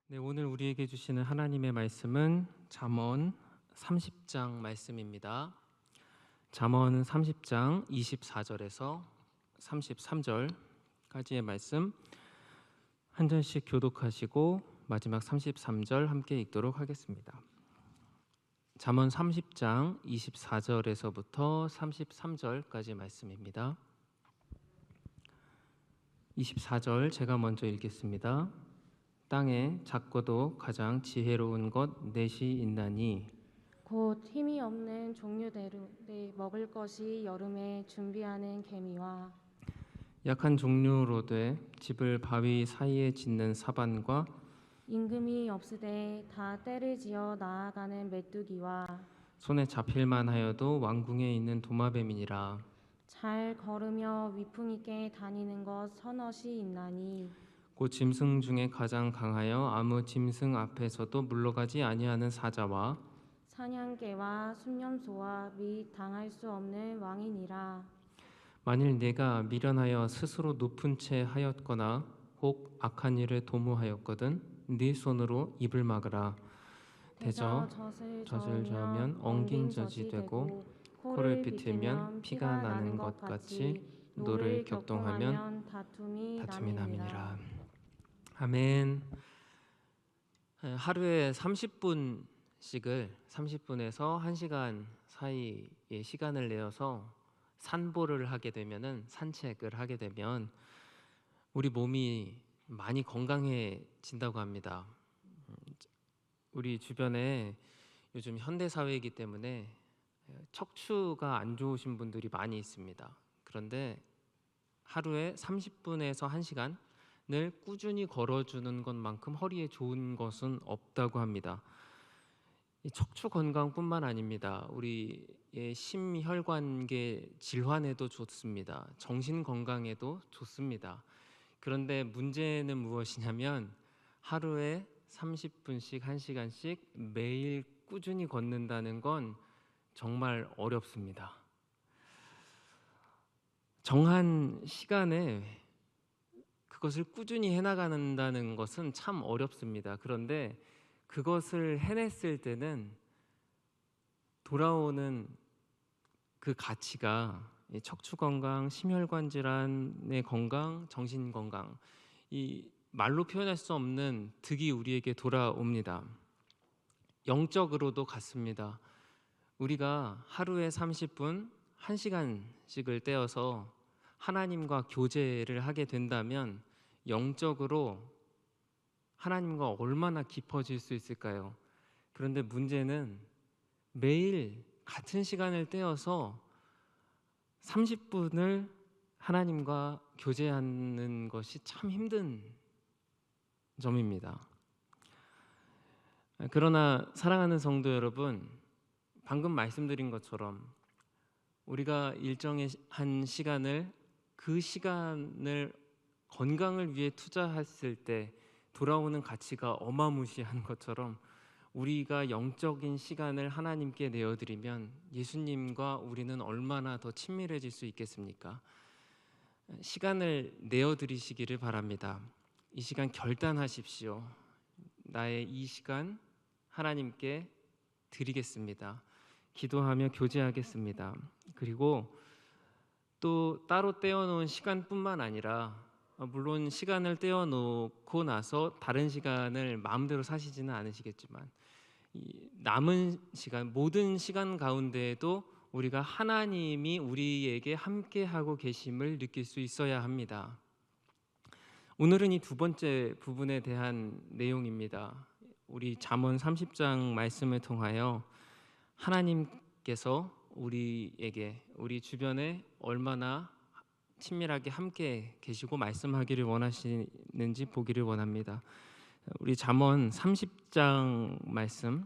네, 오늘 우리에게 주시는 하나님의 말씀은 잠언 30장 말씀입니다. 잠언 30장 24절에서 33절까지의 말씀 한 절씩 교독하시고 마지막 33절 함께 읽도록 하겠습니다. 잠언 30장 24절에서부터 33절까지 말씀입니다. 24절 제가 먼저 읽겠습니다. 땅에 작고도 가장 지혜로운 것 넷이 있나니 곧 힘이 없는 종류대로 먹을 것이 여름에 준비하는 개미와 약한 종류로 돼 집을 바위 사이에 짓는 사반과 임금이 없으되 다 때를 지어 나아가는 메뚜기와 손에 잡힐만 하여도 왕궁에 있는 도마뱀이니라. 잘 걸으며 위풍 있게 다니는 것 서넛이 있나니 곧 짐승 중에 가장 강하여 아무 짐승 앞에서도 물러가지 아니하는 사자와 사냥개와 순념소와 및 당할 수 없는 왕이니라. 만일 내가 미련하여 스스로 높은 채 하였거나 혹 악한 일을 도모하였거든 네 손으로 입을 막으라. 대저 젖을 저으면 엉긴 젖이 되고 코를 비틀면 피가 나는 것 같이 노를 격동하면 다툼이 남이니라. 아멘. 하루에 30분씩을 30분에서 1시간 사이의 시간을 내어서 산보를 하게 되면은 산책을 하게 되면 우리 몸이 많이 건강해진다고 합니다. 우리 주변에 요즘 현대 사회이기 때문에 척추가 안 좋으신 분들이 많이 있습니다. 그런데 하루에 30분에서 1시간을 꾸준히 걸어주는 것만큼 허리에 좋은 것은 없다고 합니다. 이 척추 건강뿐만 아닙니다. 우리의 심혈관계 질환에도 좋습니다. 정신 건강에도 좋습니다. 그런데 문제는 무엇이냐면 하루에 30분씩 1시간씩 매일 꾸준히 걷는다는 건 정말 어렵습니다. 정한 시간에 그것을 꾸준히 해나간다는 것은 참 어렵습니다. 그런데 그것을 해냈을 때는 돌아오는 그 가치가 척추 건강, 심혈관 질환의 건강, 정신 건강, 이 말로 표현할 수 없는 득이 우리에게 돌아옵니다. 영적으로도 같습니다. 우리가 하루에 30분, 1시간씩을 떼어서 하나님과 교제를 하게 된다면 영적으로 하나님과 얼마나 깊어질 수 있을까요? 그런데 문제는 매일 같은 시간을 떼어서 30분을 하나님과 교제하는 것이 참 힘든 점입니다. 그러나 사랑하는 성도 여러분, 방금 말씀드린 것처럼 우리가 일정한 시간을 그 시간을 건강을 위해 투자했을 때 돌아오는 가치가 어마무시한 것처럼 우리가 영적인 시간을 하나님께 내어드리면 예수님과 우리는 얼마나 더 친밀해질 수 있겠습니까? 시간을 내어드리시기를 바랍니다. 이 시간 결단하십시오. 나의 이 시간 하나님께 드리겠습니다. 기도하며 교제하겠습니다. 그리고 또 따로 떼어놓은 시간뿐만 아니라 물론 시간을 떼어놓고 나서 다른 시간을 마음대로 사시지는 않으시겠지만 이 남은 시간, 모든 시간 가운데에도 우리가 하나님이 우리에게 함께하고 계심을 느낄 수 있어야 합니다. 오늘은 이 두 번째 부분에 대한 내용입니다. 우리 잠언 30장 말씀을 통하여 하나님께서 우리에게, 우리 주변에 얼마나 친밀하게 함께 계시고 말씀하기를 원하시는지 보기를 원합니다. 우리 잠언 30장 말씀,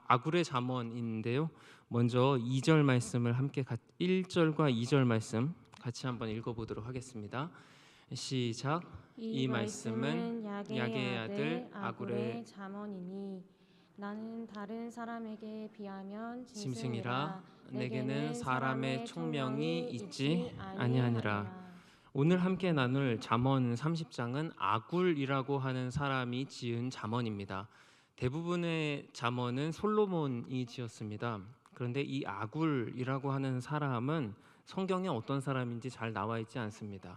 아굴의 잠언인데요. 먼저 2절 말씀을 함께 1절과 2절 말씀 같이 한번 읽어보도록 하겠습니다. 시작. 이 말씀은 야게의 아들 아굴의 잠언이니 나는 다른 사람에게 비하면 짐승이라 내게는 사람의 총명이 있지 아니하니라. 오늘 함께 나눌 잠언 30장은 아굴이라고 하는 사람이 지은 잠언입니다. 대부분의 잠언은 솔로몬이 지었습니다. 그런데 이 아굴이라고 하는 사람은 성경에 어떤 사람인지 잘 나와 있지 않습니다.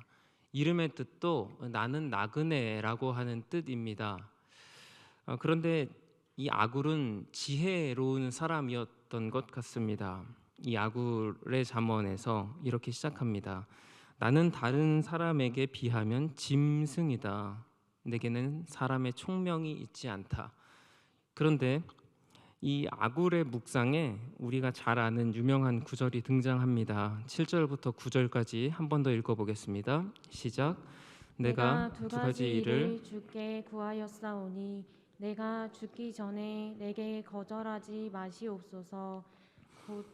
이름의 뜻도 나는 나그네라고 하는 뜻입니다. 그런데 이 아굴은 지혜로운 사람이었던 것 같습니다. 이 아굴의 잠언에서 이렇게 시작합니다. 나는 다른 사람에게 비하면 짐승이다. 내게는 사람의 총명이 있지 않다. 그런데 이 아굴의 묵상에 우리가 잘 아는 유명한 구절이 등장합니다. 7절부터 9절까지 한 번 더 읽어보겠습니다. 시작. 내가 두 가지 일을 주께 구하였사오니 내가 죽기 전에 내게 거절하지 마시옵소서. 곧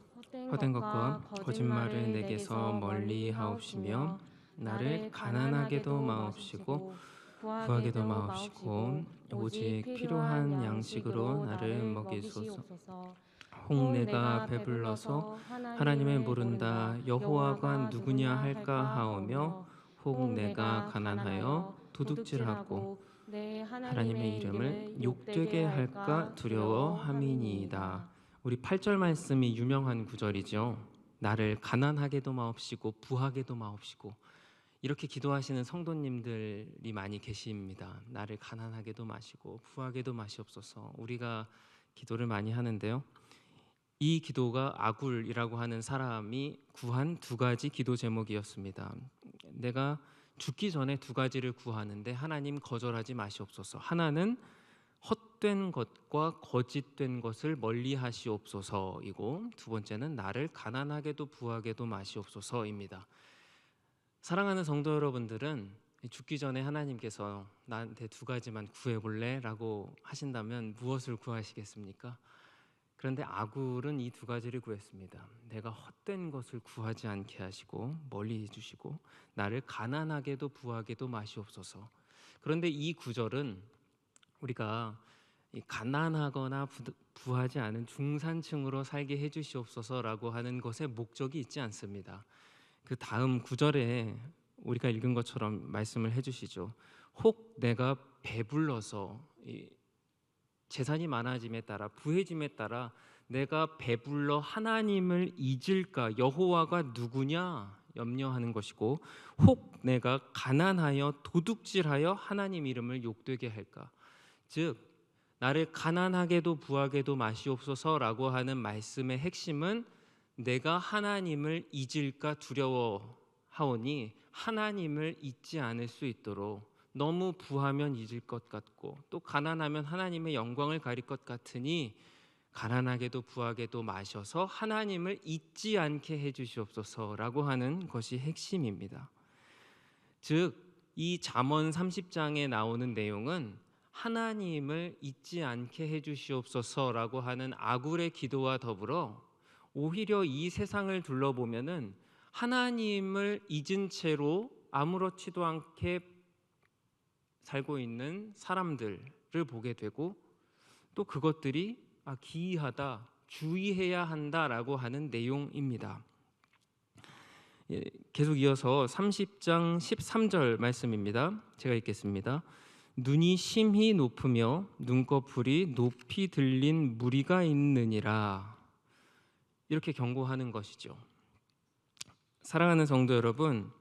헛된 것과 거짓말을 내게서 멀리 하옵시며 나를 가난하게도 마옵시고 구하게도 마옵시고 오직 필요한 양식으로 나를 먹이소서. 혹 내가 배불러서 하나님을 모른다 여호와가 누구냐 할까 하오며 혹 내가 가난하여 도둑질하고 하나님의 이름을 욕되게 할까 두려워함이니이다. 우리 8절 말씀이 유명한 구절이죠. 나를 가난하게도 마옵시고 부하게도 마옵시고 이렇게 기도하시는 성도님들이 많이 계십니다. 나를 가난하게도 마시고 부하게도 마시옵소서. 우리가 기도를 많이 하는데요. 이 기도가 아굴이라고 하는 사람이 구한 두 가지 기도 제목이었습니다. 내가 죽기 전에 두 가지를 구하는데 하나님 거절하지 마시옵소서. 하나는 헛된 것과 거짓된 것을 멀리 하시옵소서이고 두 번째는 나를 가난하게도 부하게도 마시옵소서입니다. 사랑하는 성도 여러분들은 죽기 전에 하나님께서 나한테 두 가지만 구해볼래? 라고 하신다면 무엇을 구하시겠습니까? 그런데 아굴은 이 두 가지를 구했습니다. 내가 헛된 것을 구하지 않게 하시고 멀리 해주시고 나를 가난하게도 부하게도 마시옵소서. 그런데 이 구절은 우리가 가난하거나 부하지 않은 중산층으로 살게 해주시옵소서라고 하는 것에 목적이 있지 않습니다. 그 다음 구절에 우리가 읽은 것처럼 말씀을 해주시죠. 혹 내가 배불러서 재산이 많아짐에 따라 부해짐에 따라 내가 배불러 하나님을 잊을까 여호와가 누구냐 염려하는 것이고 혹 내가 가난하여 도둑질하여 하나님 이름을 욕되게 할까 즉 나를 가난하게도 부하게도 마시옵소서라고 하는 말씀의 핵심은 내가 하나님을 잊을까 두려워하오니 하나님을 잊지 않을 수 있도록 너무 부하면 잊을 것 같고 또 가난하면 하나님의 영광을 가릴 것 같으니 가난하게도 부하게도 마셔서 하나님을 잊지 않게 해주시옵소서라고 하는 것이 핵심입니다. 즉 이 잠언 30장에 나오는 내용은 하나님을 잊지 않게 해주시옵소서라고 하는 아굴의 기도와 더불어 오히려 이 세상을 둘러보면은 하나님을 잊은 채로 아무렇지도 않게 살고 있는 사람들을 보게 되고 또 그것들이 기이하다, 주의해야 한다라고 하는 내용입니다. 계속 이어서 30장 13절 말씀입니다. 제가 읽겠습니다. 눈이 심히 높으며 눈꺼풀이 높이 들린 무리가 있느니라. 이렇게 경고하는 것이죠. 사랑하는 성도 여러분,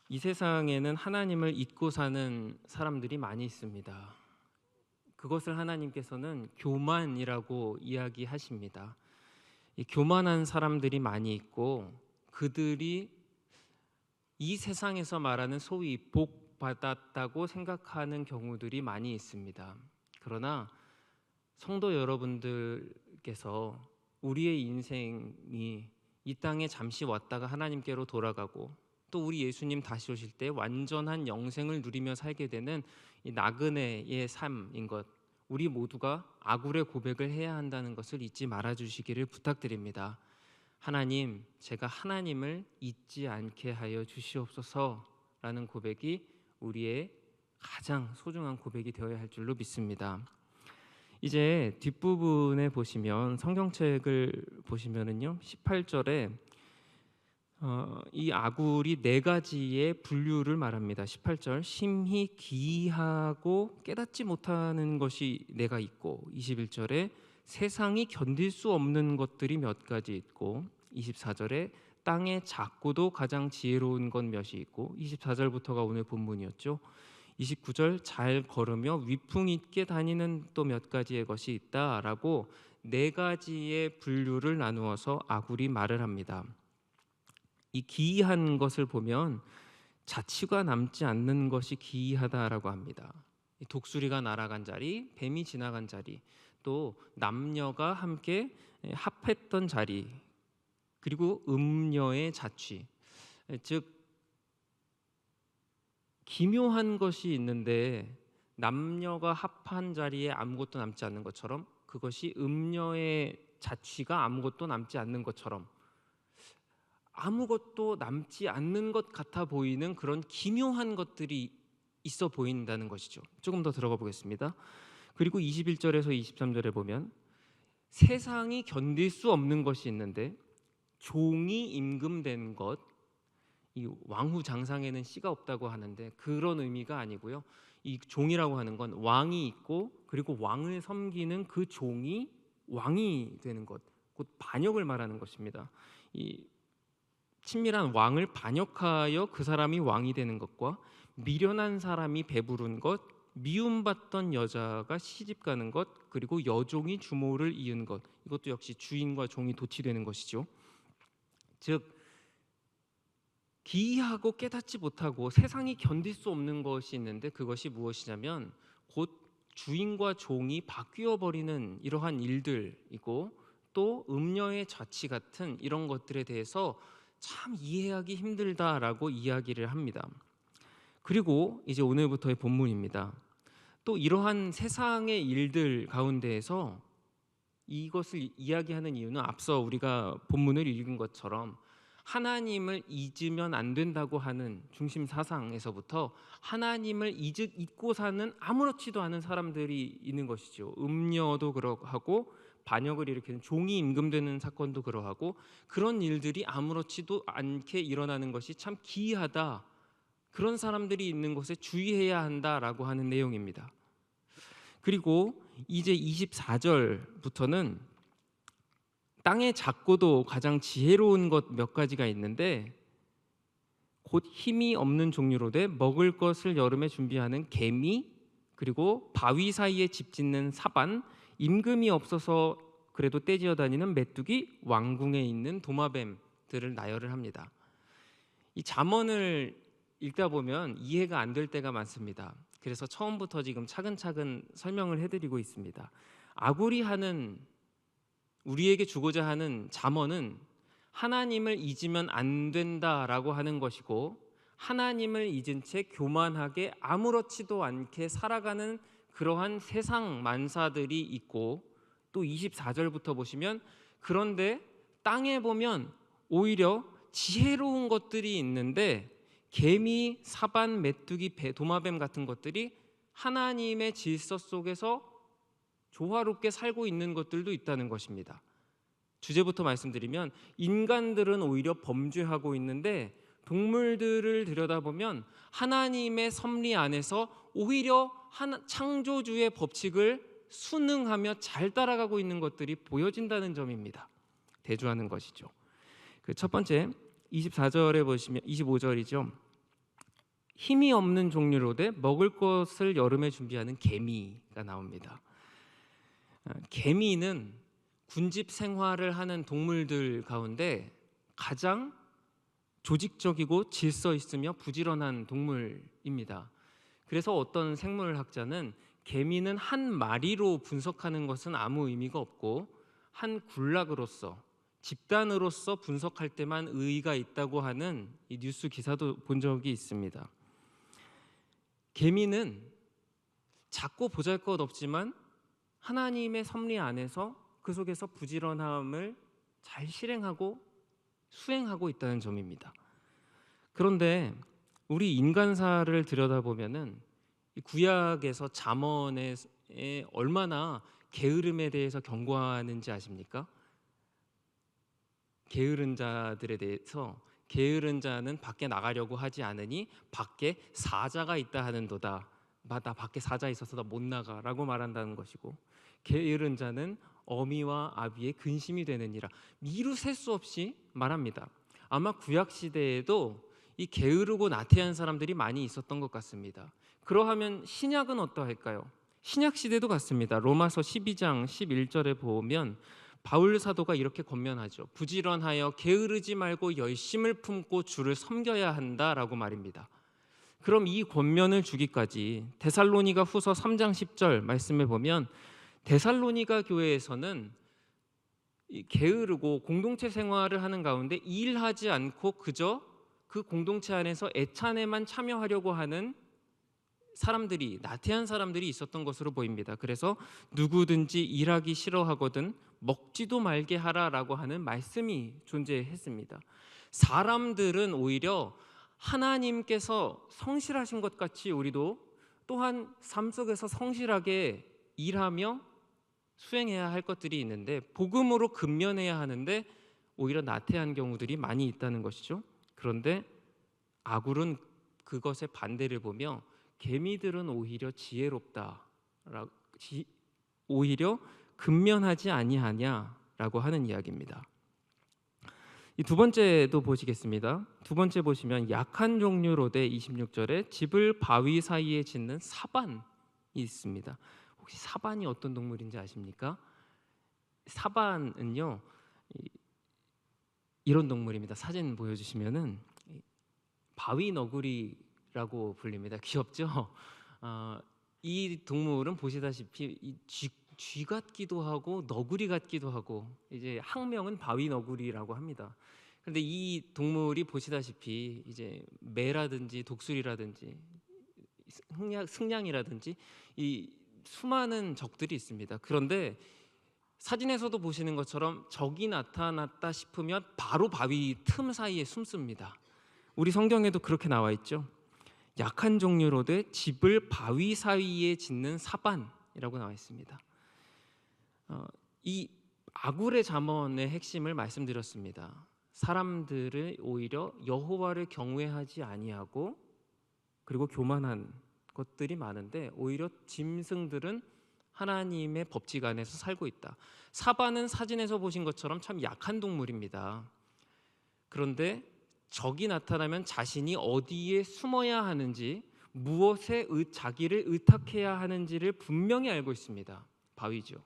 이 세상에는 하나님을 잊고 사는 사람들이 많이 있습니다. 그것을 하나님께서는 교만이라고 이야기하십니다. 이 교만한 사람들이 많이 있고 그들이 이 세상에서 말하는 소위 복 받았다고 생각하는 경우들이 많이 있습니다. 그러나 성도 여러분들께서 우리의 인생이 이 땅에 잠시 왔다가 하나님께로 돌아가고 또 우리 예수님 다시 오실 때 완전한 영생을 누리며 살게 되는 이 나그네의 삶인 것, 우리 모두가 아굴의 고백을 해야 한다는 것을 잊지 말아 주시기를 부탁드립니다. 하나님, 제가 하나님을 잊지 않게 하여 주시옵소서라는 고백이 우리의 가장 소중한 고백이 되어야 할 줄로 믿습니다. 이제 뒷부분에 보시면 성경책을 보시면은요 18절에 이 아굴이 네 가지의 분류를 말합니다. 18절 심히 기이하고 깨닫지 못하는 것이 내가 있고, 21절에 세상이 견딜 수 없는 것들이 몇 가지 있고, 24절에 땅의 작고도 가장 지혜로운 것 몇이 있고, 24절부터가 오늘 본문이었죠. 29절 잘 걸으며 위풍 있게 다니는 또 몇 가지의 것이 있다라고 네 가지의 분류를 나누어서 아굴이 말을 합니다. 이 기이한 것을 보면 자취가 남지 않는 것이 기이하다라고 합니다. 독수리가 날아간 자리, 뱀이 지나간 자리, 또 남녀가 함께 합했던 자리, 그리고 음녀의 자취, 즉 기묘한 것이 있는데 남녀가 합한 자리에 아무것도 남지 않는 것처럼, 그것이 음녀의 자취가 아무것도 남지 않는 것처럼 아무것도 남지 않는 것 같아 보이는 그런 기묘한 것들이 있어 보인다는 것이죠. 조금 더 들어가 보겠습니다. 그리고 21절에서 23절에 보면 세상이 견딜 수 없는 것이 있는데 종이 임금된 것, 이 왕후 장상에는 씨가 없다고 하는데 그런 의미가 아니고요. 이 종이라고 하는 건 왕이 있고, 그리고 왕을 섬기는 그 종이 왕이 되는 것, 곧 반역을 말하는 것입니다. 이 친밀한 왕을 반역하여 그 사람이 왕이 되는 것과 미련한 사람이 배부른 것, 미움받던 여자가 시집가는 것, 그리고 여종이 주모를 이은 것, 이것도 역시 주인과 종이 도취되는 것이죠. 즉 기이하고 깨닫지 못하고 세상이 견딜 수 없는 것이 있는데, 그것이 무엇이냐면 곧 주인과 종이 바뀌어 버리는 이러한 일들이고, 또 음녀의 자취 같은 이런 것들에 대해서 참 이해하기 힘들다라고 이야기를 합니다. 그리고 이제 오늘부터의 본문입니다. 또 이러한 세상의 일들 가운데에서 이것을 이야기하는 이유는 앞서 우리가 본문을 읽은 것처럼 하나님을 잊으면 안 된다고 하는 중심 사상에서부터 하나님을 잊고 사는 아무렇지도 않은 사람들이 있는 것이죠. 음녀도 그러하고 반역을 일으키는 종이 임금되는 사건도 그러하고, 그런 일들이 아무렇지도 않게 일어나는 것이 참 기이하다, 그런 사람들이 있는 곳에 주의해야 한다라고 하는 내용입니다. 그리고 이제 24절부터는 땅의 작고도 가장 지혜로운 것 몇 가지가 있는데, 곧 힘이 없는 종류로 돼 먹을 것을 여름에 준비하는 개미, 그리고 바위 사이에 집 짓는 사반, 임금이 없어서 그래도 떼지어 다니는 메뚜기, 왕궁에 있는 도마뱀들을 나열을 합니다. 이 잠언을 읽다 보면 이해가 안 될 때가 많습니다. 그래서 처음부터 지금 차근차근 설명을 해드리고 있습니다. 아굴이 하는, 우리에게 주고자 하는 잠언은 하나님을 잊으면 안 된다라고 하는 것이고, 하나님을 잊은 채 교만하게 아무렇지도 않게 살아가는 그러한 세상 만사들이 있고, 또 24절부터 보시면 그런데 땅에 보면 오히려 지혜로운 것들이 있는데 개미, 사반, 메뚜기, 도마뱀 같은 것들이 하나님의 질서 속에서 조화롭게 살고 있는 것들도 있다는 것입니다. 주제부터 말씀드리면 인간들은 오히려 범죄하고 있는데 동물들을 들여다보면 하나님의 섭리 안에서 오히려 창조주의 법칙을 순응하며 잘 따라가고 있는 것들이 보여진다는 점입니다. 대조하는 것이죠. 그 첫 번째 24절에 보시면 25절이죠. 힘이 없는 종류로 돼 먹을 것을 여름에 준비하는 개미가 나옵니다. 개미는 군집 생활을 하는 동물들 가운데 가장 조직적이고 질서 있으며 부지런한 동물입니다. 그래서 어떤 생물학자는 개미는 한 마리로 분석하는 것은 아무 의미가 없고 한 군락으로서, 집단으로서 분석할 때만 의의가 있다고 하는 이 뉴스 기사도 본 적이 있습니다. 개미는 작고 보잘것없지만 하나님의 섭리 안에서 그 속에서 부지런함을 잘 실행하고 수행하고 있다는 점입니다. 그런데 우리 인간사를 들여다보면은 구약에서 잠언에 얼마나 게으름에 대해서 경고하는지 아십니까? 게으른 자들에 대해서 게으른 자는 밖에 나가려고 하지 않으니 밖에 사자가 있다 하는도다. 나 밖에 사자 있어서 나 못 나가라고 말한다는 것이고, 게으른 자는 어미와 아비의 근심이 되느니라. 미루 셀 수 없이 말합니다. 아마 구약 시대에도 이 게으르고 나태한 사람들이 많이 있었던 것 같습니다. 그러하면 신약은 어떠할까요? 신약 시대도 같습니다. 로마서 12장 11절에 보면 바울 사도가 이렇게 권면하죠. 부지런하여 게으르지 말고 열심을 품고 주를 섬겨야 한다라고 말입니다. 그럼 이 권면을 주기까지 데살로니가 후서 3장 10절 말씀에 보면 데살로니가 교회에서는 이 게으르고 공동체 생활을 하는 가운데 일하지 않고 그저 그 공동체 안에서 애찬에만 참여하려고 하는 사람들이, 나태한 사람들이 있었던 것으로 보입니다. 그래서 누구든지 일하기 싫어하거든 먹지도 말게 하라라고 하는 말씀이 존재했습니다. 사람들은 오히려 하나님께서 성실하신 것 같이 우리도 또한 삶 속에서 성실하게 일하며 수행해야 할 것들이 있는데, 복음으로 근면해야 하는데 오히려 나태한 경우들이 많이 있다는 것이죠. 그런데 아굴은 그것의 반대를 보며 개미들은 오히려 지혜롭다, 오히려 근면하지 아니하냐라고 하는 이야기입니다. 이 두 번째도 보시겠습니다. 두 번째 보시면 약한 종류로 돼 26절에 집을 바위 사이에 짓는 사반이 있습니다. 혹시 사반이 어떤 동물인지 아십니까? 사반은요, 이런 동물입니다. 사진 보여주시면은 바위 너구리라고 불립니다. 귀엽죠? 이 동물은 보시다시피 쥐 같기도 하고 너구리 같기도 하고, 이제 학명은 바위 너구리라고 합니다. 그런데 이 동물이 보시다시피 이제 매라든지 독수리라든지 승냥이라든지 이 수많은 적들이 있습니다. 그런데 사진에서도 보시는 것처럼 적이 나타났다 싶으면 바로 바위 틈 사이에 숨습니다. 우리 성경에도 그렇게 나와 있죠. 약한 종류로 돼 집을 바위 사이에 짓는 사반이라고 나와 있습니다. 이 아굴의 잠언의 핵심을 말씀드렸습니다. 사람들을 오히려 여호와를 경외하지 아니하고 그리고 교만한 것들이 많은데 오히려 짐승들은 하나님의 법칙 안에서 살고 있다. 사반은 사진에서 보신 것처럼 참 약한 동물입니다. 그런데 적이 나타나면 자신이 어디에 숨어야 하는지, 무엇에 자기를 의탁해야 하는지를 분명히 알고 있습니다. 바위죠.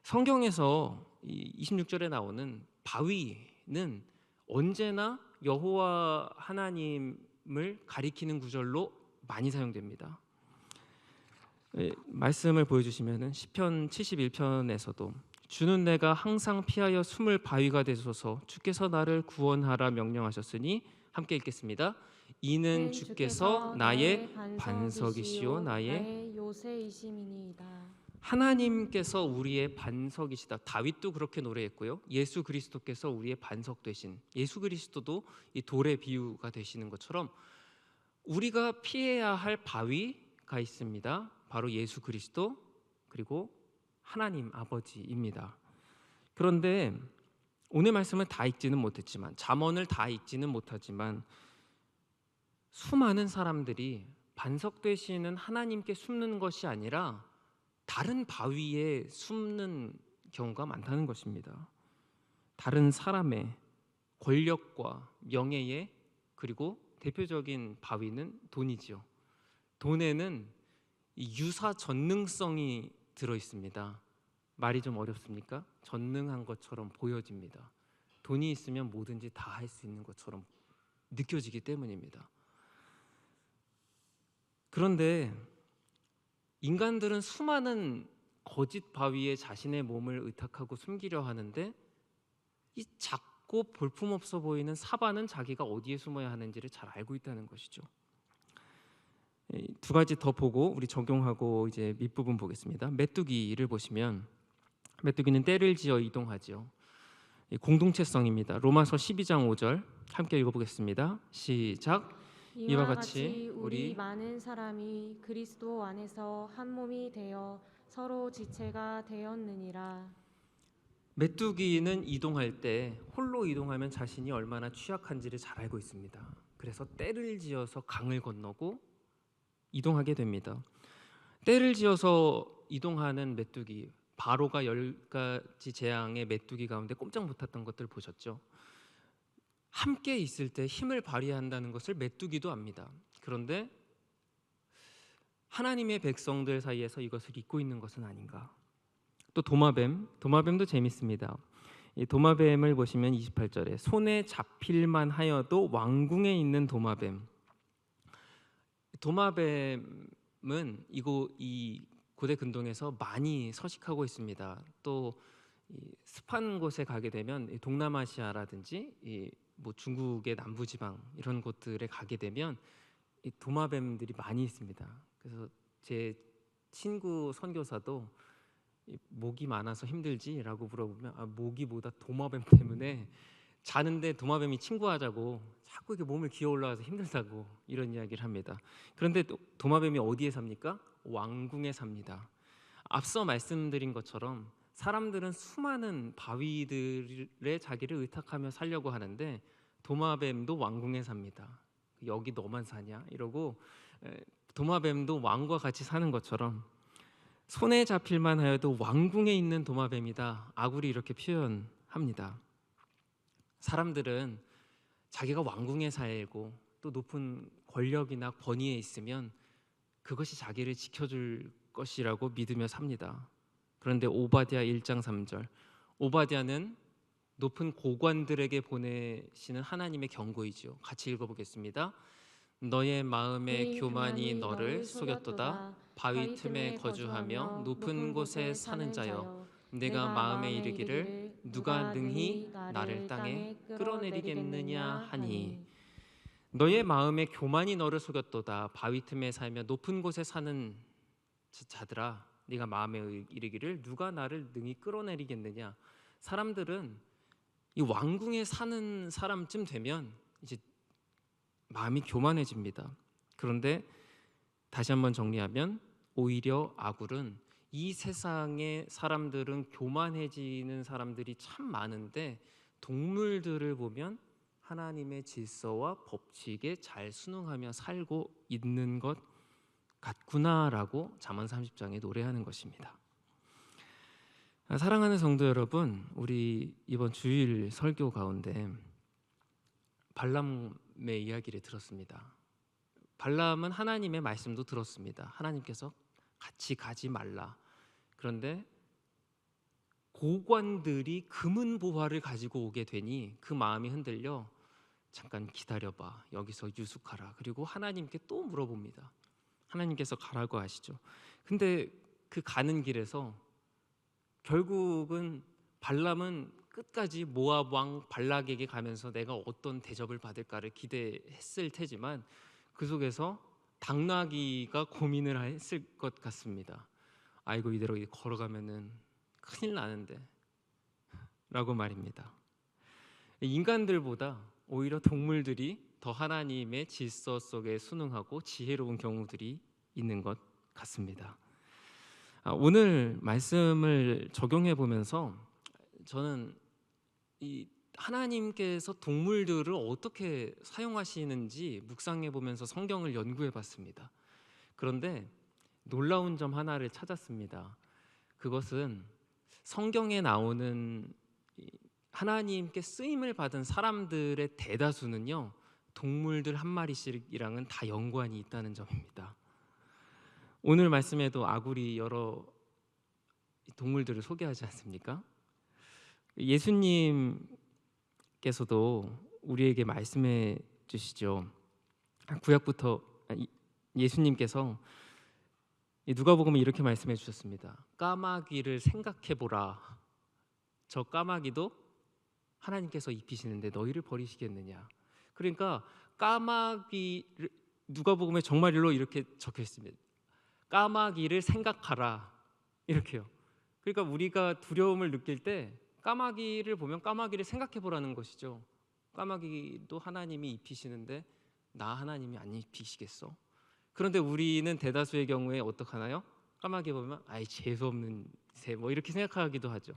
성경에서 26절에 나오는 바위는 언제나 여호와 하나님을 가리키는 구절로 많이 사용됩니다. 말씀을 보여주시면은 시편 71편에서도 주는 내가 항상 피하여 숨을 바위가 되소서, 주께서 나를 구원하라 명령하셨으니, 함께 읽겠습니다. 이는 주께서 나의 반석이시요 나의 요새이심이니이다. 하나님께서 우리의 반석이시다. 다윗도 그렇게 노래했고요. 예수 그리스도께서 우리의 반석 되신, 예수 그리스도도 이 돌의 비유가 되시는 것처럼 우리가 피해야 할 바위가 있습니다. 바로 예수 그리스도 그리고 하나님 아버지입니다. 그런데 오늘 말씀을 다 읽지는 못했지만, 잠언을 다 읽지는 못하지만 수많은 사람들이 반석 되시는 하나님께 숨는 것이 아니라 다른 바위에 숨는 경우가 많다는 것입니다. 다른 사람의 권력과 명예에, 그리고 대표적인 바위는 돈이지요. 돈에는 유사 전능성이 들어 있습니다. 말이 좀 어렵습니까? 전능한 것처럼 보여집니다. 돈이 있으면 뭐든지 다 할 수 있는 것처럼 느껴지기 때문입니다. 그런데 인간들은 수많은 거짓 바위에 자신의 몸을 의탁하고 숨기려 하는데, 이 작고 볼품없어 보이는 사반은 자기가 어디에 숨어야 하는지를 잘 알고 있다는 것이죠. 두 가지 더 보고 우리 적용하고 이제 밑부분 보겠습니다. 메뚜기를 보시면 메뚜기는 떼를 지어 이동하죠. 공동체성입니다. 로마서 12장 5절 함께 읽어보겠습니다. 시작. 이와 같이 우리 많은 사람이 그리스도 안에서 한 몸이 되어 서로 지체가 되었느니라. 메뚜기는 이동할 때 홀로 이동하면 자신이 얼마나 취약한지를 잘 알고 있습니다. 그래서 떼를 지어서 강을 건너고 이동하게 됩니다. 떼를 지어서 이동하는 메뚜기, 바로가 10가지 재앙의 메뚜기 가운데 꼼짝 못했던 것들 보셨죠? 함께 있을 때 힘을 발휘한다는 것을 메뚜기도 압니다. 그런데 하나님의 백성들 사이에서 이것을 잊고 있는 것은 아닌가? 또 도마뱀도 재밌습니다. 이 도마뱀을 보시면 28절에 손에 잡힐만 하여도 왕궁에 있는 도마뱀. 도마뱀은 이 고대 근동에서 많이 서식하고 있습니다. 또 습한 곳에 가게 되면 동남아시아라든지 뭐 중국의 남부지방 이런 곳들에 가게 되면 이 도마뱀들이 많이 있습니다. 그래서 제 친구 선교사도 목이 많아서 힘들지라고 물어보면 모기보다 도마뱀 때문에 자는데 도마뱀이 친구하자고 자꾸 이렇게 몸을 기어 올라와서 힘들다고 이런 이야기를 합니다. 그런데 도마뱀이 어디에 삽니까? 왕궁에 삽니다. 앞서 말씀드린 것처럼 사람들은 수많은 바위들에 자기를 의탁하며 살려고 하는데 도마뱀도 왕궁에 삽니다. 여기 너만 사냐? 이러고 도마뱀도 왕과 같이 사는 것처럼 손에 잡힐만 하여도 왕궁에 있는 도마뱀이다. 아굴이 이렇게 표현합니다. 사람들은 자기가 왕궁에 살고 또 높은 권력이나 권위에 있으면 그것이 자기를 지켜줄 것이라고 믿으며 삽니다. 그런데 오바댜 1장 3절, 오바댜는 높은 고관들에게 보내시는 하나님의 경고이지요. 같이 읽어보겠습니다. 너의 마음의 교만이 너를 속였도다. 바위 틈에 거주하며 높은 곳에 사는 자여, 내가 마음에 이르기를 누가 능히 나를 땅에 끌어내리겠느냐 하니. 너의 마음의 교만이 너를 속였도다. 바위 틈에 살며 높은 곳에 사는 자들아, 네가 마음에 이르기를 누가 나를 능히 끌어내리겠느냐. 사람들은 이 왕궁에 사는 사람쯤 되면 이제 마음이 교만해집니다. 그런데 다시 한번 정리하면 오히려 아굴은 이 세상의 사람들은 교만해지는 사람들이 참 많은데 동물들을 보면 하나님의 질서와 법칙에 잘 순응하며 살고 있는 것 같구나라고 잠언 30장에 노래하는 것입니다. 사랑하는 성도 여러분, 우리 이번 주일 설교 가운데 발람의 이야기를 들었습니다. 발람은 하나님의 말씀도 들었습니다. 하나님께서 같이 가지 말라. 그런데 고관들이 금은 보화를 가지고 오게 되니 그 마음이 흔들려 잠깐 기다려봐. 여기서 유숙하라. 그리고 하나님께 또 물어봅니다. 하나님께서 가라고 하시죠. 근데 그 가는 길에서 결국은 발람은 끝까지 모압 왕 발락에게 가면서 내가 어떤 대접을 받을까를 기대했을 테지만 그 속에서 당나귀가 고민을 했을 것 같습니다. 아이고 이대로 걸어가면은 큰일 나는데 라고 말입니다. 인간들보다 오히려 동물들이 더 하나님의 질서 속에 순응하고 지혜로운 경우들이 있는 것 같습니다. 오늘 말씀을 적용해 보면서 저는 이 하나님께서 동물들을 어떻게 사용하시는지 묵상해 보면서 성경을 연구해 봤습니다. 그런데 놀라운 점 하나를 찾았습니다. 그것은 성경에 나오는 하나님께 쓰임을 받은 사람들의 대다수는요, 동물들 한 마리씩이랑은 다 연관이 있다는 점입니다. 오늘 말씀에도 아굴이 여러 동물들을 소개하지 않습니까? 예수님께서도 우리에게 말씀해 주시죠. 구약부터 예수님께서 누가복음에 이렇게 말씀해 주셨습니다. 까마귀를 생각해 보라. 저 까마귀도 하나님께서 입히시는데 너희를 버리시겠느냐. 그러니까 까마귀를 누가복음에 정말로 이렇게 적혀 있습니다. 까마귀를 생각하라. 이렇게요. 그러니까 우리가 두려움을 느낄 때 까마귀를 보면 까마귀를 생각해 보라는 것이죠. 까마귀도 하나님이 입히시는데 나 하나님이 안 입히시겠어? 그런데 우리는 대다수의 경우에 어떡하나요? 까마귀 보면 아이 재수 없는 새 뭐 이렇게 생각하기도 하죠.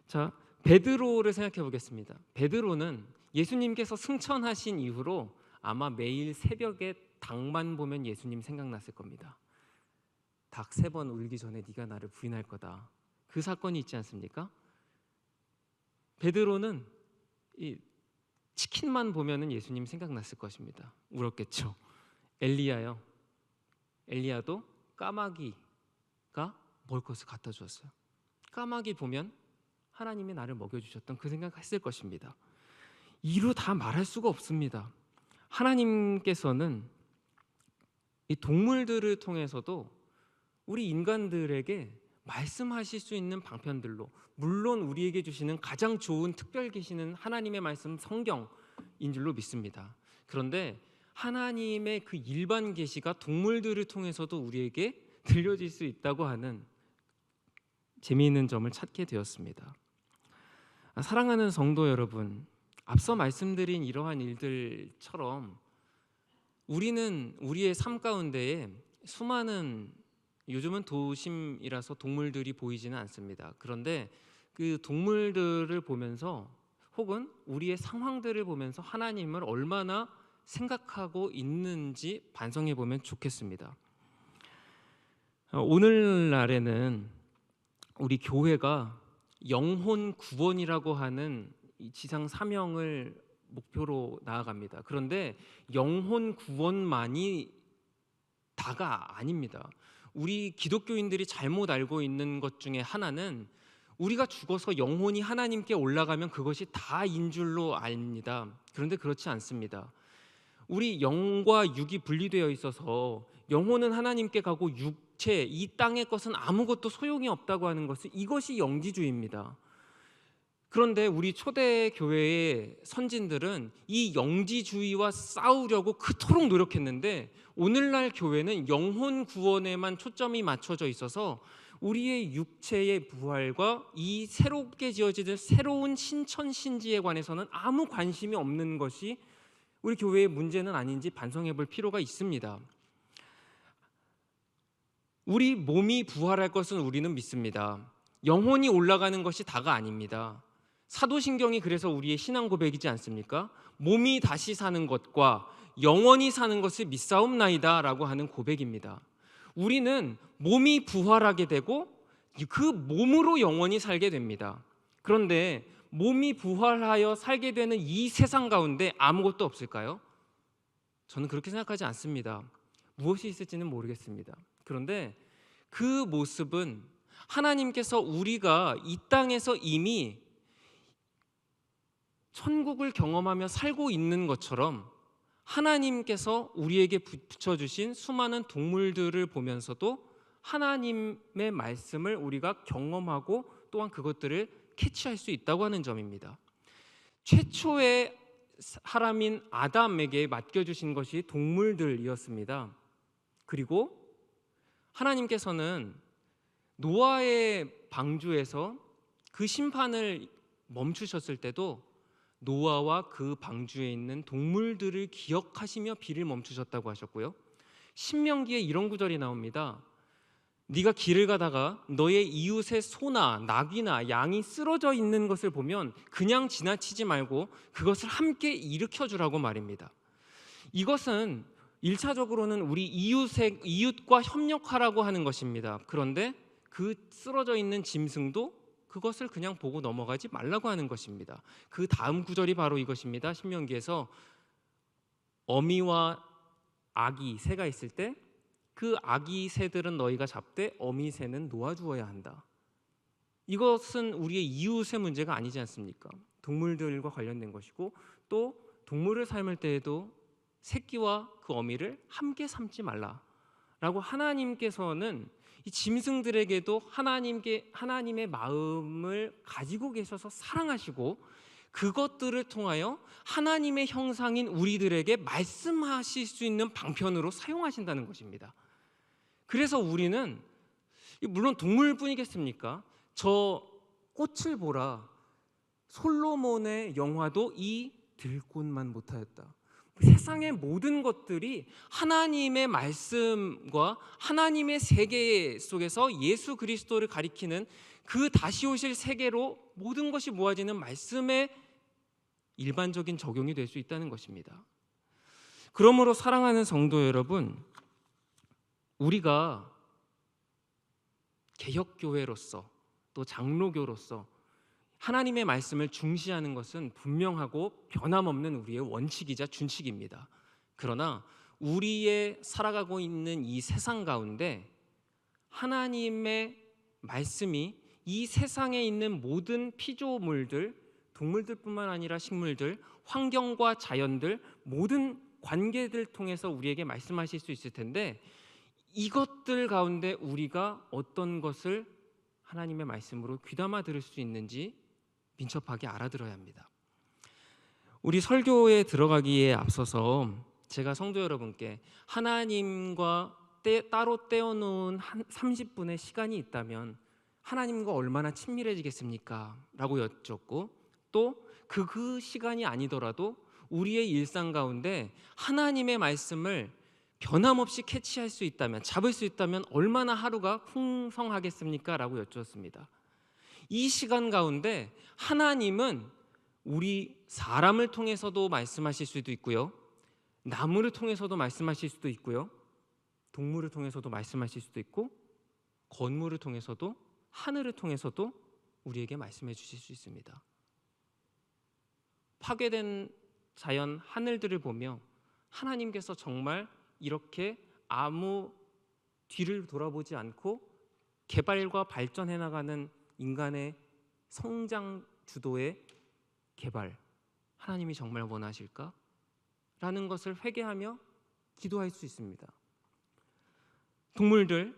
자, 베드로를 생각해 보겠습니다. 베드로는 예수님께서 승천하신 이후로 아마 매일 새벽에 닭만 보면 예수님 생각났을 겁니다. 닭 3번 울기 전에 네가 나를 부인할 거다. 그 사건이 있지 않습니까? 베드로는 이 치킨만 보면은 예수님 생각났을 것입니다. 울었겠죠. 엘리야요. 엘리야도 까마귀가 먹을 것을 갖다 주었어요. 까마귀 보면 하나님이 나를 먹여주셨던 그 생각했을 것입니다. 이루 다 말할 수가 없습니다. 하나님께서는 이 동물들을 통해서도 우리 인간들에게 말씀하실 수 있는 방편들로, 물론 우리에게 주시는 가장 좋은 특별 계시는 하나님의 말씀 성경인 줄로 믿습니다. 그런데 하나님의 그 일반 계시가 동물들을 통해서도 우리에게 들려질 수 있다고 하는 재미있는 점을 찾게 되었습니다. 사랑하는 성도 여러분, 앞서 말씀드린 이러한 일들처럼 우리는 우리의 삶 가운데에 수많은, 요즘은 도심이라서 동물들이 보이지는 않습니다. 그런데 그 동물들을 보면서 혹은 우리의 상황들을 보면서 하나님을 얼마나 생각하고 있는지 반성해 보면 좋겠습니다. 오늘날에는 우리 교회가 영혼 구원이라고 하는 이 지상 사명을 목표로 나아갑니다. 그런데 영혼 구원만이 다가 아닙니다. 우리 기독교인들이 잘못 알고 있는 것 중에 하나는 우리가 죽어서 영혼이 하나님께 올라가면 그것이 다인 줄로 압니다. 그런데 그렇지 않습니다. 우리 영과 육이 분리되어 있어서 영혼은 하나님께 가고 육체, 이 땅의 것은 아무것도 소용이 없다고 하는 것은, 이것이 영지주의입니다. 그런데 우리 초대 교회의 선진들은 이 영지주의와 싸우려고 그토록 노력했는데, 오늘날 교회는 영혼 구원에만 초점이 맞춰져 있어서 우리의 육체의 부활과 이 새롭게 지어지는 새로운 신천 신지에 관해서는 아무 관심이 없는 것이 우리 교회의 문제는 아닌지 반성해 볼 필요가 있습니다. 우리 몸이 부활할 것은 우리는 믿습니다. 영혼이 올라가는 것이 다가 아닙니다. 사도신경이 그래서 우리의 신앙 고백이지 않습니까? 몸이 다시 사는 것과 영원히 사는 것을 믿사옵나이다 라고 하는 고백입니다. 우리는 몸이 부활하게 되고 그 몸으로 영원히 살게 됩니다. 그런데 몸이 부활하여 살게 되는 이 세상 가운데 아무것도 없을까요? 저는 그렇게 생각하지 않습니다. 무엇이 있을지는 모르겠습니다. 그런데 그 모습은 하나님께서 우리가 이 땅에서 이미 천국을 경험하며 살고 있는 것처럼 하나님께서 우리에게 붙여주신 수많은 동물들을 보면서도 하나님의 말씀을 우리가 경험하고 또한 그것들을 캐치할 수 있다고 하는 점입니다. 최초의 사람인 아담에게 맡겨주신 것이 동물들이었습니다. 그리고 하나님께서는 노아의 방주에서 그 심판을 멈추셨을 때도 노아와 그 방주에 있는 동물들을 기억하시며 비를 멈추셨다고 하셨고요. 신명기에 이런 구절이 나옵니다. 네가 길을 가다가 너의 이웃의 소나 낙이나 양이 쓰러져 있는 것을 보면 그냥 지나치지 말고 그것을 함께 일으켜주라고 말입니다. 이것은 1차적으로는 우리 이웃과 협력하라고 하는 것입니다. 그런데 그 쓰러져 있는 짐승도 그것을 그냥 보고 넘어가지 말라고 하는 것입니다. 그 다음 구절이 바로 이것입니다. 신명기에서 어미와 아기 새가 있을 때 그 아기 새들은 너희가 잡되 어미 새는 놓아주어야 한다. 이것은 우리의 이웃의 문제가 아니지 않습니까? 동물들과 관련된 것이고, 또 동물을 삶을 때에도 새끼와 그 어미를 함께 삶지 말라라고 하나님께서는 이 짐승들에게도 하나님의 마음을 가지고 계셔서 사랑하시고 그것들을 통하여 하나님의 형상인 우리들에게 말씀하실 수 있는 방편으로 사용하신다는 것입니다. 그래서 우리는, 물론 동물뿐이겠습니까? 저 꽃을 보라, 솔로몬의 영화도 이 들꽃만 못하였다. 세상의 모든 것들이 하나님의 말씀과 하나님의 세계 속에서 예수 그리스도를 가리키는 그 다시 오실 세계로 모든 것이 모아지는 말씀의 일반적인 적용이 될 수 있다는 것입니다. 그러므로 사랑하는 성도 여러분, 우리가 개혁교회로서 또 장로교로서 하나님의 말씀을 중시하는 것은 분명하고 변함없는 우리의 원칙이자 준칙입니다. 그러나 우리의 살아가고 있는 이 세상 가운데 하나님의 말씀이 이 세상에 있는 모든 피조물들, 동물들뿐만 아니라 식물들, 환경과 자연들, 모든 관계들 통해서 우리에게 말씀하실 수 있을 텐데, 이것들 가운데 우리가 어떤 것을 하나님의 말씀으로 귀담아 들을 수 있는지 민첩하게 알아들어야 합니다. 우리 설교에 들어가기에 앞서서 제가 성도 여러분께 하나님과 따로 떼어놓은 30분의 시간이 있다면 하나님과 얼마나 친밀해지겠습니까? 라고 여쭙고, 또 그 시간이 아니더라도 우리의 일상 가운데 하나님의 말씀을 변함없이 캐치할 수 있다면, 잡을 수 있다면 얼마나 하루가 풍성하겠습니까? 라고 여쭈었습니다. 이 시간 가운데 하나님은 우리 사람을 통해서도 말씀하실 수도 있고요, 나무를 통해서도 말씀하실 수도 있고요, 동물을 통해서도 말씀하실 수도 있고, 건물을 통해서도, 하늘을 통해서도 우리에게 말씀해 주실 수 있습니다. 파괴된 자연 하늘들을 보며 하나님께서 정말 이렇게 아무 뒤를 돌아보지 않고 개발과 발전해 나가는 인간의 성장 주도의 개발, 하나님이 정말 원하실까? 라는 것을 회개하며 기도할 수 있습니다. 동물들,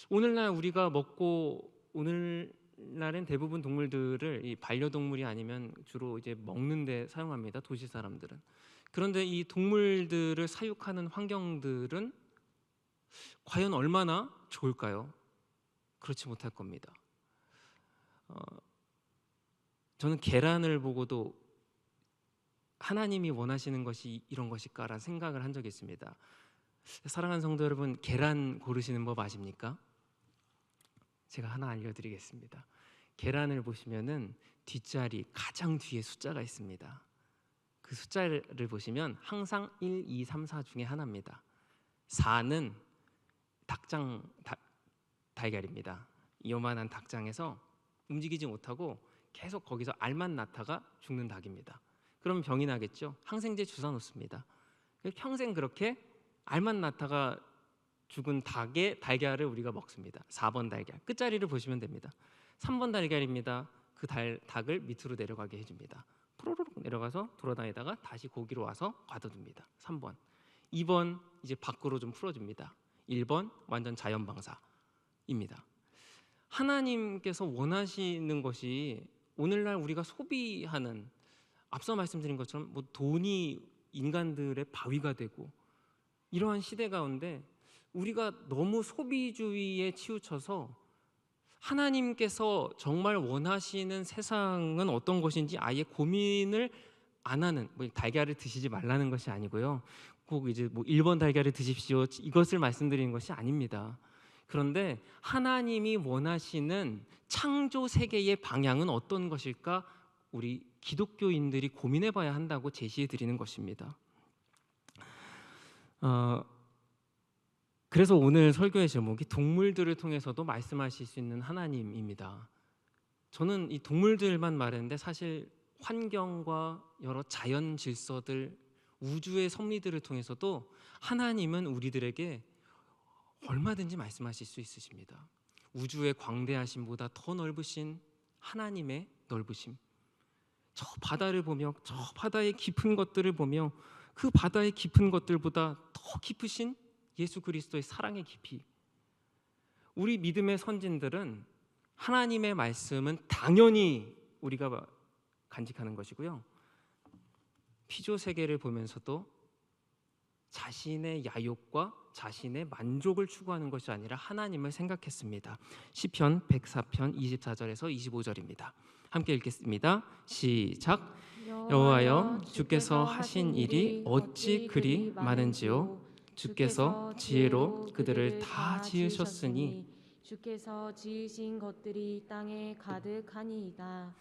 오늘날 우리가 먹고, 오늘날엔 대부분 동물들을 이 반려동물이 아니면 주로 이제 먹는 데 사용합니다, 도시 사람들은. 그런데 이 동물들을 사육하는 환경들은 과연 얼마나 좋을까요? 그렇지 못할 겁니다. 저는 계란을 보고도 하나님이 원하시는 것이 이런 것일까라는 생각을 한 적이 있습니다. 사랑하는 성도 여러분, 계란 고르시는 법 아십니까? 제가 하나 알려드리겠습니다. 계란을 보시면은 뒷자리 가장 뒤에 숫자가 있습니다. 그 숫자를 보시면 항상 1, 2, 3, 4 중에 하나입니다. 4는 닭장 달걀입니다. 요만한 닭장에서 움직이지 못하고 계속 거기서 알만 낳다가 죽는 닭입니다. 그럼 병이 나겠죠. 항생제 주사 놓습니다. 평생 그렇게 알만 낳다가 죽은 닭의 달걀을 우리가 먹습니다. 4번 달걀, 끝자리를 보시면 됩니다. 3번 달걀입니다. 그 닭을 밑으로 내려가게 해줍니다. 푸르륵 내려가서 돌아다니다가 다시 고기로 와서 가둬둡니다. 3번. 2번 이제 밖으로 좀 풀어줍니다. 1번 완전 자연 방사입니다. 하나님께서 원하시는 것이 오늘날 우리가 소비하는, 앞서 말씀드린 것처럼 뭐 돈이 인간들의 바위가 되고, 이러한 시대 가운데 우리가 너무 소비주의에 치우쳐서 하나님께서 정말 원하시는 세상은 어떤 것인지 아예 고민을 안 하는, 뭐 달걀을 드시지 말라는 것이 아니고요, 꼭 이제 뭐 1번 달걀을 드십시오 이것을 말씀드리는 것이 아닙니다. 그런데 하나님이 원하시는 창조 세계의 방향은 어떤 것일까 우리 기독교인들이 고민해 봐야 한다고 제시해 드리는 것입니다. 그래서 오늘 설교의 제목이 동물들을 통해서도 말씀하실 수 있는 하나님입니다. 저는 이 동물들만 말했는데 사실 환경과 여러 자연 질서들, 우주의 섭리들을 통해서도 하나님은 우리들에게 얼마든지 말씀하실 수 있으십니다. 우주의 광대하심보다 더 넓으신 하나님의 넓으심, 저 바다를 보며, 저 바다의 깊은 것들을 보며 그 바다의 깊은 것들보다 더 깊으신 예수 그리스도의 사랑의 깊이, 우리 믿음의 선진들은 하나님의 말씀은 당연히 우리가 간직하는 것이고요, 피조 세계를 보면서도 자신의 야욕과 자신의 만족을 추구하는 것이 아니라 하나님을 생각했습니다. 시편 104편 24절에서 25절입니다. 함께 읽겠습니다. 시작. 여호와여, 주께서 하신 일이 어찌 그리 많은지요. 주께서 지혜로 그들을 다 지으셨으니 주께서 지으신 것들이 땅에 가득하니이다.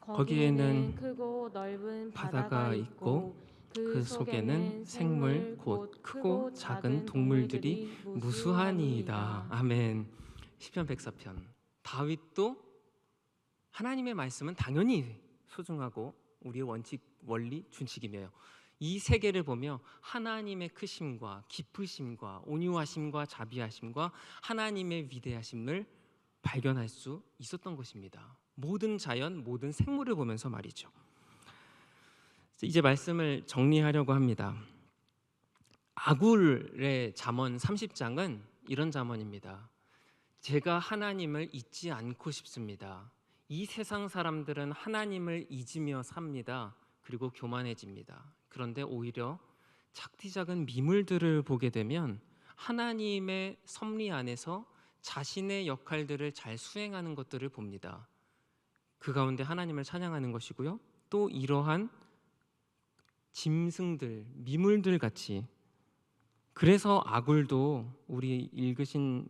거기에는 크고 넓은 바다가 있고 그 속에는 생물 곧 크고 작은 동물들이 무수하니이다. 아멘. 시편 104편. 다윗도 하나님의 말씀은 당연히 소중하고 우리의 원칙, 원리, 준칙이며 이 세계를 보며 하나님의 크심과 깊으심과 온유하심과 자비하심과 하나님의 위대하심을 발견할 수 있었던 것입니다. 모든 자연, 모든 생물을 보면서 말이죠. 이제 말씀을 정리하려고 합니다. 아굴의 잠언 30장은 이런 잠언입니다. 제가 하나님을 잊지 않고 싶습니다. 이 세상 사람들은 하나님을 잊으며 삽니다. 그리고 교만해집니다. 그런데 오히려 작디 작은 미물들을 보게 되면 하나님의 섭리 안에서 자신의 역할들을 잘 수행하는 것들을 봅니다. 그 가운데 하나님을 찬양하는 것이고요. 또 이러한 짐승들, 미물들 같이, 그래서 아굴도 우리 읽으신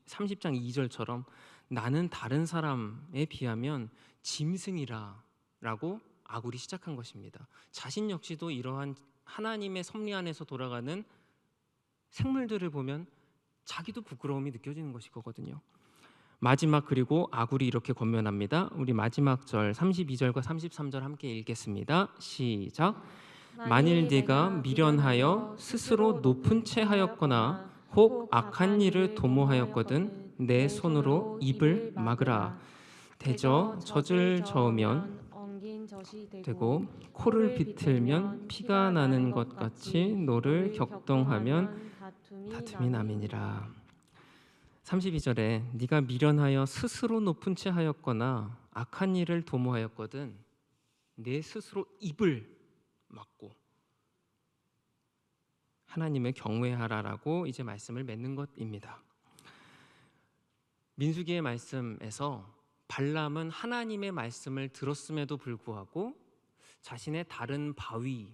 30장 2절처럼 나는 다른 사람에 비하면 짐승이라 라고 아굴이 시작한 것입니다. 자신 역시도 이러한 하나님의 섭리 안에서 돌아가는 생물들을 보면 자기도 부끄러움이 느껴지는 것일 거거든요. 마지막 그리고 아굴이 이렇게 권면합니다. 우리 마지막 절 32절과 33절 함께 읽겠습니다. 시작. 만일 네가 미련하여 스스로 높은 채 하였거나 혹 악한 일을 도모하였거든 내 손으로 입을 막으라. 대저 젖을 저으면 되고 코를 비틀면 피가 나는 것 같이 노를 격동하면 다툼이 남이니라. 32절에 네가 미련하여 스스로 높은 채 하였거나 악한 일을 도모하였거든 내 스스로 입을 막고 하나님을 경외하라라고 이제 말씀을 맺는 것입니다. 민수기의 말씀에서 발람은 하나님의 말씀을 들었음에도 불구하고 자신의 다른 바위,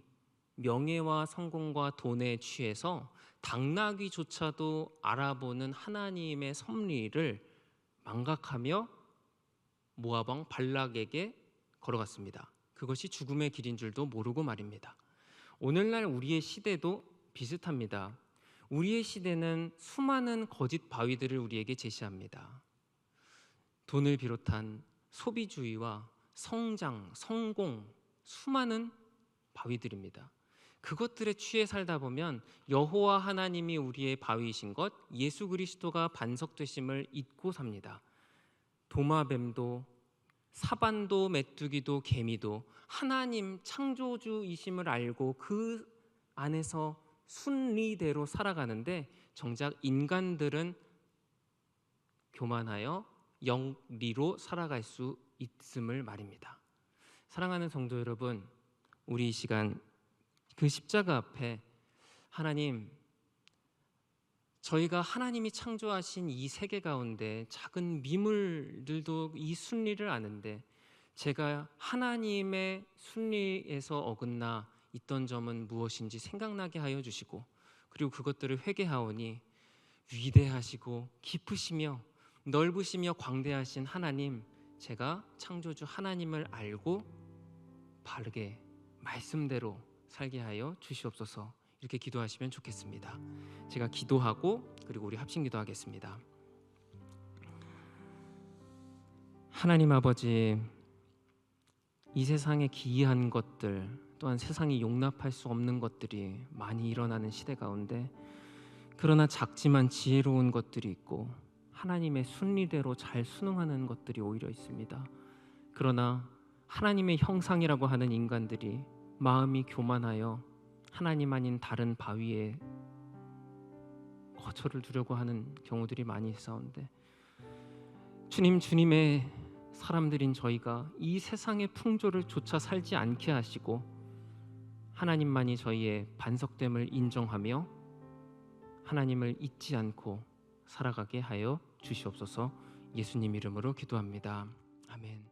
명예와 성공과 돈에 취해서 당나귀조차도 알아보는 하나님의 섭리를 망각하며 모압 왕 발락에게 걸어갔습니다. 그것이 죽음의 길인 줄도 모르고 말입니다. 오늘날 우리의 시대도 비슷합니다. 우리의 시대는 수많은 거짓 바위들을 우리에게 제시합니다. 돈을 비롯한 소비주의와 성장, 성공, 수많은 바위들입니다. 그것들에 취해 살다 보면 여호와 하나님이 우리의 바위이신 것, 예수 그리스도가 반석 되심을 잊고 삽니다. 도마뱀도 사반도 메뚜기도 개미도 하나님 창조주이심을 알고 그 안에서 순리대로 살아가는데 정작 인간들은 교만하여 영리로 살아갈 수 있음을 말입니다. 사랑하는 성도 여러분, 우리 이 시간 그 십자가 앞에 하나님, 저희가 하나님이 창조하신 이 세계 가운데 작은 미물들도 이 순리를 아는데 제가 하나님의 순리에서 어긋나 있던 점은 무엇인지 생각나게 하여 주시고 그리고 그것들을 회개하오니 위대하시고 깊으시며 넓으시며 광대하신 하나님, 제가 창조주 하나님을 알고 바르게 말씀대로 살게 하여 주시옵소서. 이렇게 기도하시면 좋겠습니다. 제가 기도하고 그리고 우리 합심 기도하겠습니다. 하나님 아버지, 이 세상에 기이한 것들 또한 세상이 용납할 수 없는 것들이 많이 일어나는 시대 가운데 그러나 작지만 지혜로운 것들이 있고 하나님의 순리대로 잘 순응하는 것들이 오히려 있습니다. 그러나 하나님의 형상이라고 하는 인간들이 마음이 교만하여 하나님 아닌 다른 바위에 거처를 두려고 하는 경우들이 많이 있사온데 주님의 사람들인 저희가 이 세상의 풍조를 조차 살지 않게 하시고 하나님만이 저희의 반석됨을 인정하며 하나님을 잊지 않고 살아가게 하여 주시옵소서. 예수님 이름으로 기도합니다. 아멘.